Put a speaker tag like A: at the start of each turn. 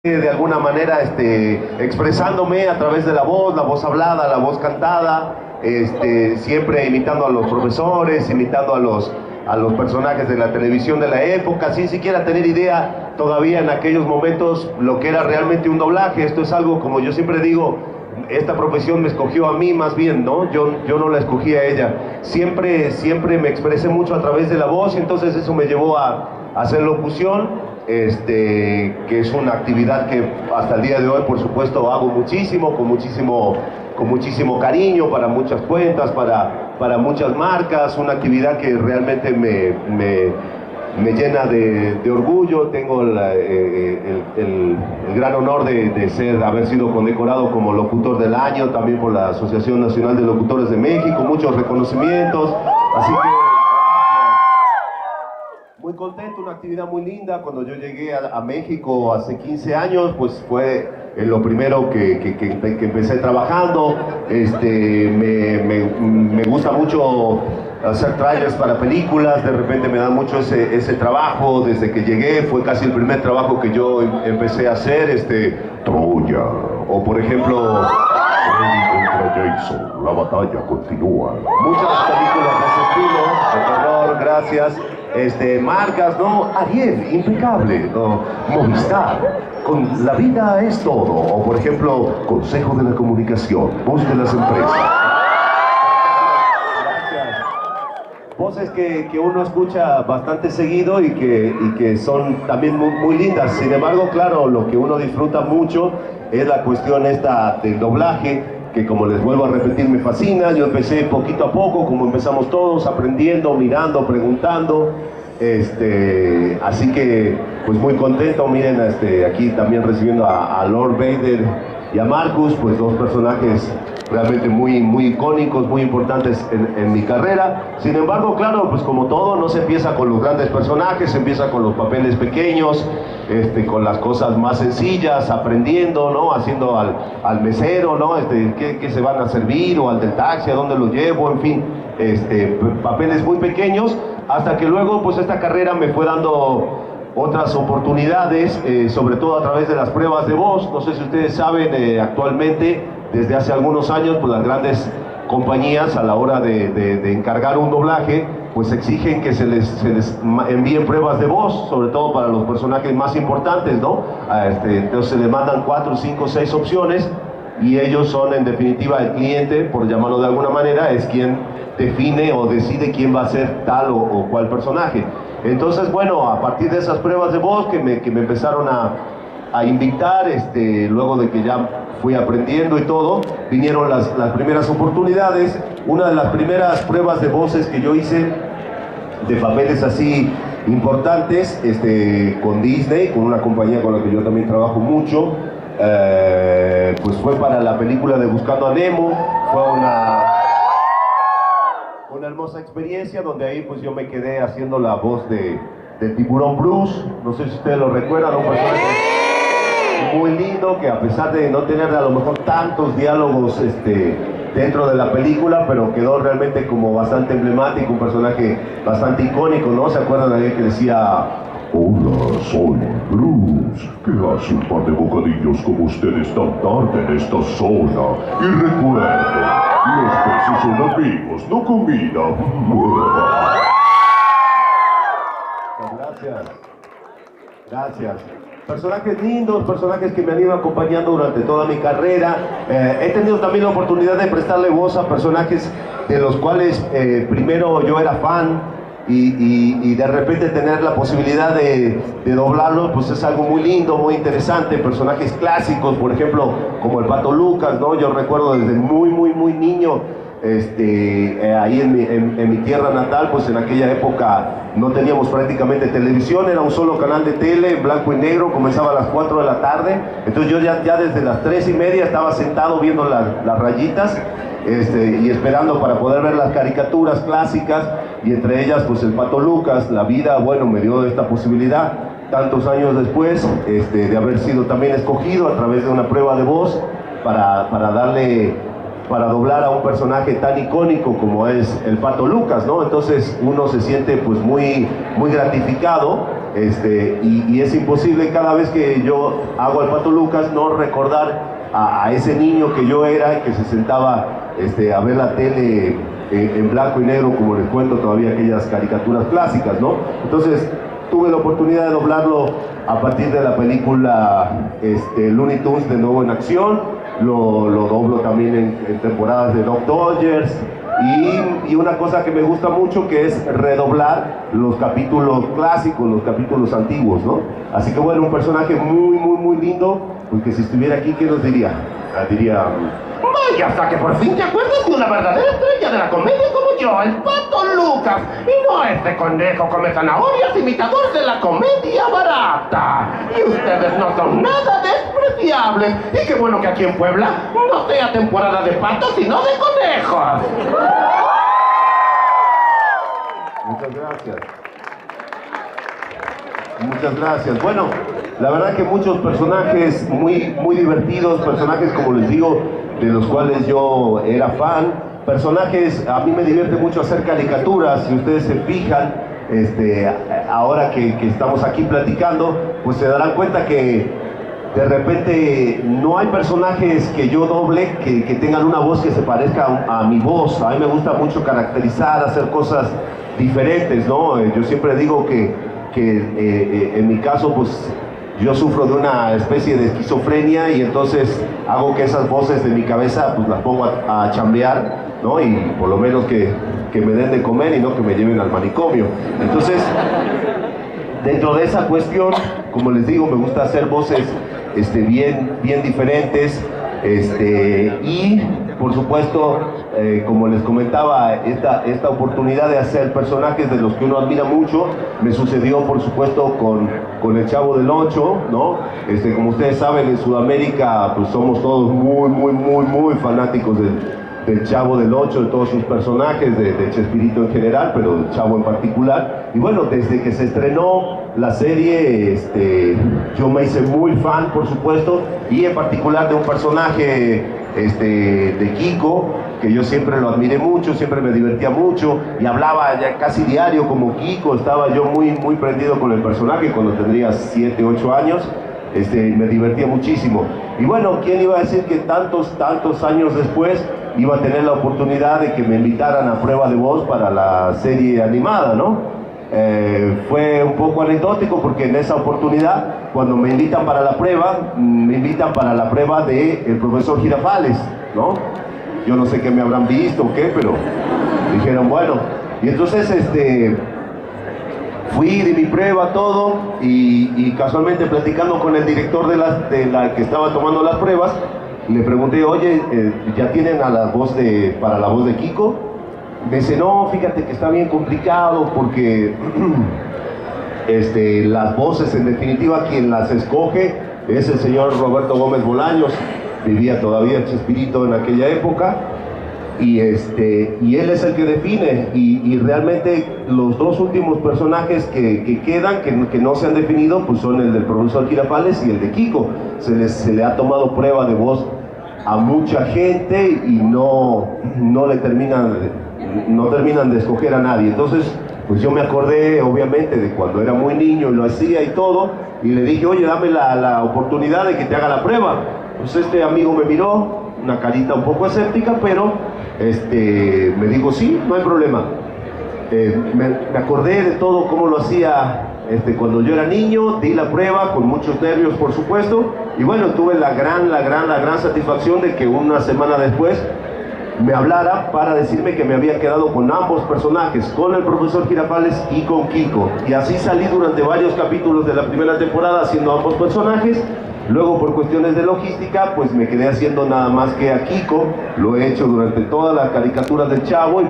A: de alguna manera expresándome a través de la voz hablada, la voz cantada, siempre imitando a los profesores, imitando a los personajes de la televisión de la época, sin siquiera tener idea todavía en aquellos momentos lo que era realmente un doblaje. Esto es algo, como yo siempre digo, esta profesión me escogió a mí más bien, ¿no? Yo no la escogí a ella. Siempre me expresé mucho a través de la voz, y entonces eso me llevó a hacer locución, que es una actividad que hasta el día de hoy, por supuesto, hago muchísimo, con muchísimo cariño para muchas cuentas, para muchas marcas, una actividad que realmente me llena de orgullo. Tengo el gran honor de haber sido condecorado como locutor del año, también por la Asociación Nacional de Locutores de México, muchos reconocimientos, así que muy contento, una actividad muy linda. Cuando yo llegué a México hace 15 años, pues fue lo primero que empecé trabajando. Me gusta mucho hacer trailers para películas, de repente me da mucho ese trabajo. Desde que llegué fue casi el primer trabajo que yo empecé a hacer, Troya, o por ejemplo, contra Jason, la batalla continúa. Muchas películas de ese estilo, de terror, gracias. Marcas, ¿no? Ariel, impecable, ¿no? Movistar, con la vida es todo. O por ejemplo, Consejo de la Comunicación, voz de las empresas. Voces que uno escucha bastante seguido y que son también muy lindas. Sin embargo, claro, lo que uno disfruta mucho es la cuestión esta del doblaje, que, como les vuelvo a repetir, me fascina. Yo empecé poquito a poco, como empezamos todos, aprendiendo, mirando, preguntando, así que pues muy contento. Miren, aquí también recibiendo a Lord Vader y a Marcus, pues dos personajes realmente muy icónicos, muy importantes en mi carrera. Sin embargo, claro, pues como todo, no se empieza con los grandes personajes, se empieza con los papeles pequeños, con las cosas más sencillas, aprendiendo, ¿no? Haciendo al mesero, ¿no? ¿Qué se van a servir? O al del taxi, ¿a dónde lo llevo? En fin, papeles muy pequeños, hasta que luego, pues esta carrera me fue dando otras oportunidades, sobre todo a través de las pruebas de voz. No sé si ustedes saben, actualmente, desde hace algunos años, pues las grandes compañías, a la hora de encargar un doblaje, pues exigen que se les envíen pruebas de voz, sobre todo para los personajes más importantes, ¿no? Entonces se les mandan 4, 5, 6 opciones, y ellos son, en definitiva, el cliente, por llamarlo de alguna manera, es quien define o decide quién va a ser tal o cual personaje. Entonces, bueno, a partir de esas pruebas de voz que me empezaron a invitar, luego de que ya fui aprendiendo y todo, vinieron las primeras oportunidades. Una de las primeras pruebas de voces que yo hice, de papeles así importantes, con Disney, con una compañía con la que yo también trabajo mucho, pues fue para la película de Buscando a Nemo. Fue una hermosa experiencia, donde ahí pues yo me quedé haciendo la voz de Tiburón Bruce. No sé si ustedes lo recuerdan, un personaje muy lindo, que a pesar de no tener a lo mejor tantos diálogos dentro de la película, pero quedó realmente como bastante emblemático, un personaje bastante icónico, ¿no? ¿Se acuerdan de alguien que decía:
B: hola, soy Bruce, que hace un par de bocadillos como ustedes tan tarde en esta zona? Y recuerden, los peces son amigos, no comida.
A: Gracias. Personajes lindos, personajes que me han ido acompañando durante toda mi carrera. He tenido también la oportunidad de prestarle voz a personajes de los cuales primero yo era fan, y de repente tener la posibilidad de doblarlos, pues es algo muy lindo, muy interesante. Personajes clásicos, por ejemplo, como el Pato Lucas, ¿no? Yo recuerdo desde muy niño, ahí en mi tierra natal, pues en aquella época no teníamos prácticamente televisión, era un solo canal de tele, en blanco y negro, comenzaba a las 4 de la tarde, entonces yo ya desde las 3:30 estaba sentado viendo las rayitas, y esperando para poder ver las caricaturas clásicas, y entre ellas pues el Pato Lucas. La vida, bueno, me dio esta posibilidad tantos años después, de haber sido también escogido a través de una prueba de voz para doblar a un personaje tan icónico como es el Pato Lucas, ¿no? Entonces uno se siente pues muy gratificado y es imposible cada vez que yo hago al Pato Lucas no recordar a ese niño que yo era, que se sentaba a ver la tele en blanco y negro, como les cuento todavía aquellas caricaturas clásicas, ¿no? Entonces tuve la oportunidad de doblarlo a partir de la película Looney Tunes de nuevo en acción, lo doblo también en temporadas de Doc Dodgers, y una cosa que me gusta mucho, que es redoblar los capítulos clásicos, los capítulos antiguos, ¿no? Así que bueno, un personaje muy lindo, porque si estuviera aquí, ¿qué nos diría? Diría...
C: Vaya, hasta que por fin te acuerdas de una verdadera estrella de la comedia como yo, el Pato Lucas, y no este conejo come zanahorias imitador de la comedia barata. Y ustedes no son nada despreciables. Y qué bueno que aquí en Puebla no sea temporada de patos, sino de conejos.
A: Muchas gracias. Muchas gracias. Bueno, la verdad que muchos personajes muy divertidos, personajes, como les digo, de los cuales yo era fan, personajes, a mí me divierte mucho hacer caricaturas. Si ustedes se fijan, ahora que estamos aquí platicando, pues se darán cuenta que de repente no hay personajes que yo doble que tengan una voz que se parezca a mi voz. A mí me gusta mucho caracterizar, hacer cosas diferentes, ¿no? Yo siempre digo que en mi caso, pues yo sufro de una especie de esquizofrenia, y entonces hago que esas voces de mi cabeza pues las pongo a chambear, ¿no? Y por lo menos que me den de comer y no que me lleven al manicomio. Entonces, dentro de esa cuestión, como les digo, me gusta hacer voces bien diferentes, y por supuesto, como les comentaba, esta oportunidad de hacer personajes de los que uno admira mucho me sucedió, por supuesto, con el Chavo del Ocho, ¿no? Como ustedes saben, en Sudamérica pues somos todos muy fanáticos del Chavo del Ocho, de todos sus personajes, de Chespirito en general, pero del Chavo en particular. Y bueno, desde que se estrenó la serie, yo me hice muy fan, por supuesto, y en particular de un personaje de Kiko, que yo siempre lo admiré mucho, siempre me divertía mucho, y hablaba ya casi diario como Kiko. Estaba yo muy prendido con el personaje cuando tendría 7, 8 años. Me divertía muchísimo. Y bueno, ¿quién iba a decir que tantos años después iba a tener la oportunidad de que me invitaran a prueba de voz para la serie animada, ¿no? Fue un poco anecdótico, porque en esa oportunidad, cuando me invitan para la prueba, me invitan para la prueba de el profesor Girafales, ¿no? Yo no sé qué me habrán visto o qué, pero dijeron, bueno. Y entonces fui de mi prueba, todo, y casualmente platicando con el director de la que estaba tomando las pruebas, le pregunté, oye, ¿ya tienen a la voz para la voz de Kiko? Me dice, no, fíjate que está bien complicado, porque las voces, en definitiva, quien las escoge es el señor Roberto Gómez Bolaños. Vivía todavía Chespirito en aquella época, y él es el que define, y realmente los dos últimos personajes que quedan, que no se han definido, pues son el del profesor Girafales y el de Kiko. Se le ha tomado prueba de voz a mucha gente y no terminan de escoger a nadie. Entonces, pues yo me acordé obviamente de cuando era muy niño y lo hacía y todo, y le dije, oye, dame la oportunidad de que te haga la prueba. Pues este amigo me miró, una carita un poco escéptica, pero me dijo, sí, no hay problema. Me acordé de todo cómo lo hacía cuando yo era niño, di la prueba con muchos nervios, por supuesto, y bueno, tuve la gran satisfacción de que una semana después me hablara para decirme que me había quedado con ambos personajes, con el profesor Girafales y con Kiko. Y así salí durante varios capítulos de la primera temporada haciendo ambos personajes. Luego, por cuestiones de logística, pues me quedé haciendo nada más que a Kiko. Lo he hecho durante todas las caricaturas del Chavo.